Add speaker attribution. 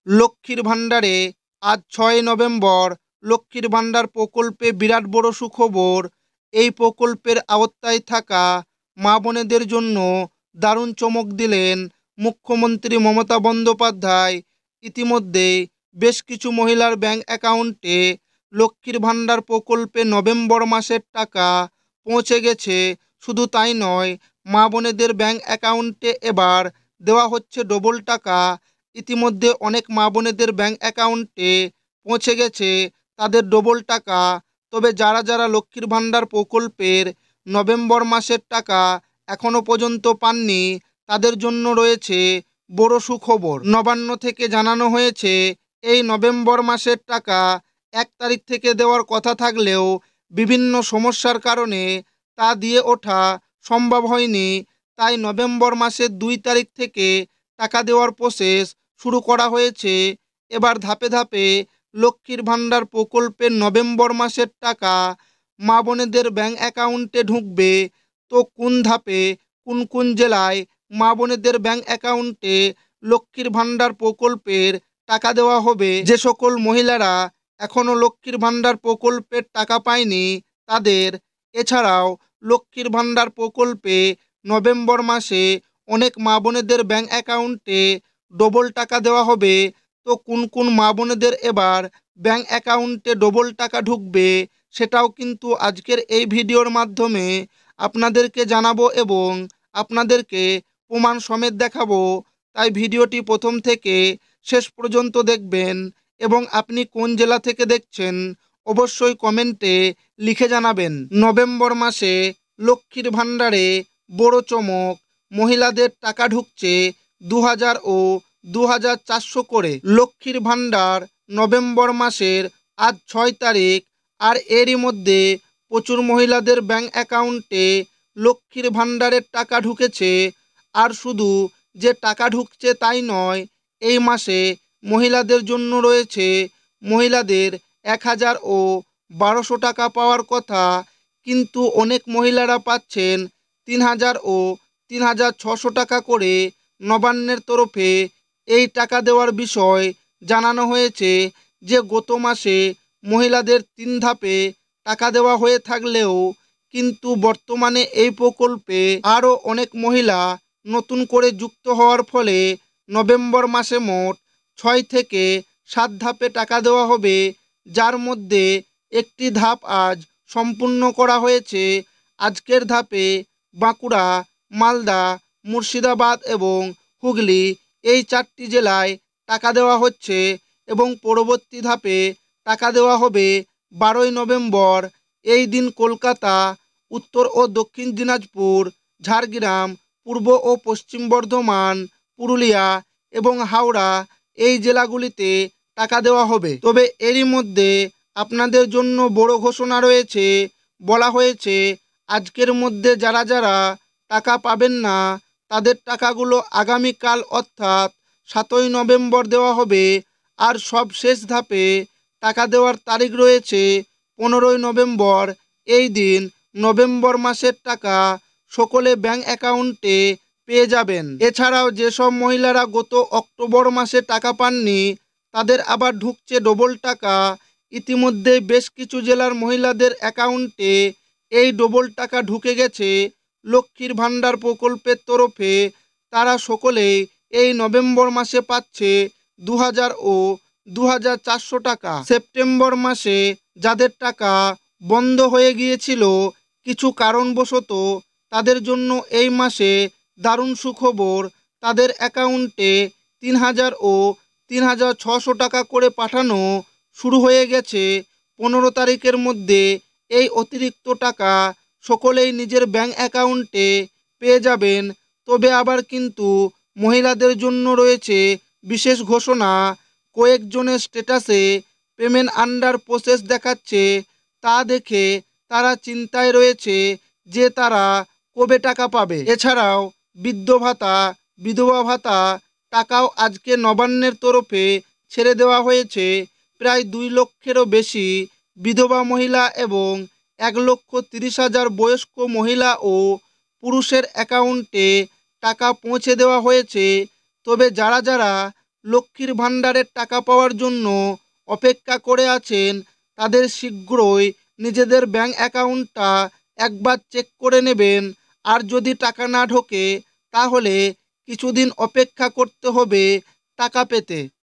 Speaker 1: লক্ষ্মীর ভাণ্ডারে আজ 6 নভেম্বর লক্ষ্মীর ভাণ্ডার প্রকল্পে বিরাট বড় সুখবর। এই প্রকল্পের আওতায় থাকা মা বোনেদের জন্য দারুণ চমক দিলেন মুখ্যমন্ত্রী মমতা বন্দ্যোপাধ্যায়। ইতিমধ্যে বেশ কিছু মহিলার ব্যাংক অ্যাকাউন্টে লক্ষ্মীর ভাণ্ডার প্রকল্পে নভেম্বর মাসের টাকা পৌঁছে গেছে। শুধু তাই নয়, মা বোনেদের ব্যাংক অ্যাকাউন্টে এবার দেওয়া হচ্ছে ডবল টাকা। ইতিমধ্যে অনেক মা বোনেদের ব্যাংক অ্যাকাউন্টে পৌঁছে গেছে তাদের ডবল টাকা। তবে যারা যারা লক্ষ্মীর ভাণ্ডার প্রকল্পের নভেম্বর মাসের টাকা এখনও পর্যন্ত পাননি, তাদের জন্য রয়েছে বড় সুখবর। নবান্ন থেকে জানানো হয়েছে এই নভেম্বর মাসের টাকা 1 তারিখ থেকে দেওয়ার কথা থাকলেও বিভিন্ন সমস্যার কারণে তা দিয়ে ওঠা সম্ভব হয়নি। তাই নভেম্বর মাসের 2 তারিখ থেকে টাকা দেওয়ার প্রসেস শুরু করা হয়েছে। এবার ধাপে ধাপে লক্ষ্মীর ভাণ্ডার প্রকল্পের নভেম্বর মাসের টাকা মা বোনেদের ব্যাংক অ্যাকাউন্টে ঢুকবে। তো কোন ধাপে কোন কোন জেলায় মা বোনেদের ব্যাংক অ্যাকাউন্টে লক্ষ্মীর ভাণ্ডার প্রকল্পের টাকা দেওয়া হবে, যে সকল মহিলারা এখনও লক্ষ্মীর ভাণ্ডার প্রকল্পের টাকা পায়নি তাদের, এছাড়াও লক্ষ্মীর ভাণ্ডার প্রকল্পে নভেম্বর মাসে অনেক মা বোনেদের ব্যাংক অ্যাকাউন্টে ডবল টাকা দেওয়া হবে। তো কোন কোন মা বোনেদের এবার ব্যাংক অ্যাকাউন্টে ডবল টাকা ঢুকবে সেটাও কিন্তু আজকের এই ভিডিওর মাধ্যমে আপনাদেরকে জানাবো এবং আপনাদেরকে প্রমাণ সমেত দেখাবো। তাই ভিডিওটি প্রথম থেকে শেষ পর্যন্ত দেখবেন এবং আপনি কোন জেলা থেকে দেখছেন অবশ্যই কমেন্টে লিখে জানাবেন। নভেম্বর মাসে লক্ষ্মীর ভাণ্ডারে বড় চমক, মহিলাদের টাকা ঢুকছে 2000 ও 2400 করে। লক্ষ্মীর ভাণ্ডার নভেম্বর মাসের আজ 6 তারিখ, আর এরই মধ্যে প্রচুর মহিলাদের ব্যাংক অ্যাকাউন্টে লক্ষ্মীর ভাণ্ডারের টাকা ঢুকেছে। আর শুধু যে টাকা ঢুকছে তাই নয়, এই মাসে মহিলাদের জন্য রয়েছে মহিলাদের 1000 ও 1200 টাকা পাওয়ার কথা, কিন্তু অনেক মহিলারা পাচ্ছেন 3000 ও 3600 টাকা করে। নবান্নের তরফে এই টাকা দেওয়ার বিষয় জানানো হয়েছে যে গত মাসে মহিলাদের 3 ধাপে টাকা দেওয়া হয়ে থাকলেও কিন্তু বর্তমানে এই প্রকল্পে আরও অনেক মহিলা নতুন করে যুক্ত হওয়ার ফলে নভেম্বর মাসে মোট 6 থেকে 7 ধাপে টাকা দেওয়া হবে, যার মধ্যে একটি ধাপ আজ সম্পূর্ণ করা হয়েছে। আজকের ধাপে বাঁকুড়া, মালদা, মুর্শিদাবাদ এবং হুগলি এই 4টি জেলায় টাকা দেওয়া হচ্ছে এবং পরবর্তী ধাপে টাকা দেওয়া হবে 12ই নভেম্বর। এই দিন কলকাতা, উত্তর ও দক্ষিণ দিনাজপুর, ঝাড়গ্রাম, পূর্ব ও পশ্চিম বর্ধমান, পুরুলিয়া এবং হাওড়া এই জেলাগুলিতে টাকা দেওয়া হবে। তবে এরই মধ্যে আপনাদের জন্য বড় ঘোষণা রয়েছে। বলা হয়েছে আজকের মধ্যে যারা যারা টাকা পাবেন না তাদের টাকাগুলো আগামীকাল অর্থাৎ 7ই নভেম্বর দেওয়া হবে। আর সব শেষ ধাপে টাকা দেওয়ার তারিখ রয়েছে 15ই নভেম্বর। এই দিন নভেম্বর মাসের টাকা সকলে ব্যাংক অ্যাকাউন্টে পেয়ে যাবেন। এছাড়াও যেসব মহিলারা গত অক্টোবর মাসে টাকা পাননি তাদের আবার ঢুকছে ডবল টাকা। ইতিমধ্যে বেশ কিছু জেলার মহিলাদের অ্যাকাউন্টে এই ডবল টাকা ঢুকে গেছে লক্ষ্মীর ভাণ্ডার প্রকল্পের তরফে। তারা সকলেই এই নভেম্বর মাসে পাচ্ছে 2000 ও 2400 টাকা। সেপ্টেম্বর মাসে যাদের টাকা বন্ধ হয়ে গিয়েছিল কিছু কারণবশত, তাদের জন্য এই মাসে দারুণ সুখবর। তাদের অ্যাকাউন্টে 3000 ও 3600 টাকা করে পাঠানো শুরু হয়ে গেছে। 15 তারিখের মধ্যে এই অতিরিক্ত টাকা সকলেই নিজের ব্যাংক অ্যাকাউন্টে পেয়ে যাবেন। তবে আবার কিন্তু মহিলাদের জন্য রয়েছে বিশেষ ঘোষণা। কয়েকজনের স্ট্যাটাসে পেমেন্ট আন্ডার প্রসেস দেখাচ্ছে, তা দেখে তারা চিন্তায় রয়েছে যে তারা কবে টাকা পাবে। এছাড়াও বৃদ্ধ ভাতা, বিধবা ভাতা টাকাও আজকে নবান্নের তরফে ছেড়ে দেওয়া হয়েছে। প্রায় 2 লক্ষেরও বেশি বিধবা মহিলা এবং 1,30,000 বয়স্ক মহিলা ও পুরুষের অ্যাকাউন্টে টাকা পৌঁছে দেওয়া হয়েছে। তবে যারা যারা লক্ষ্মীর ভাণ্ডারের টাকা পাওয়ার জন্য অপেক্ষা করে আছেন তাদের শীঘ্রই নিজেদের ব্যাংক অ্যাকাউন্টটা একবার চেক করে নেবেন। আর যদি টাকা না ঢোকে তাহলে কিছুদিন অপেক্ষা করতে হবে টাকা পেতে।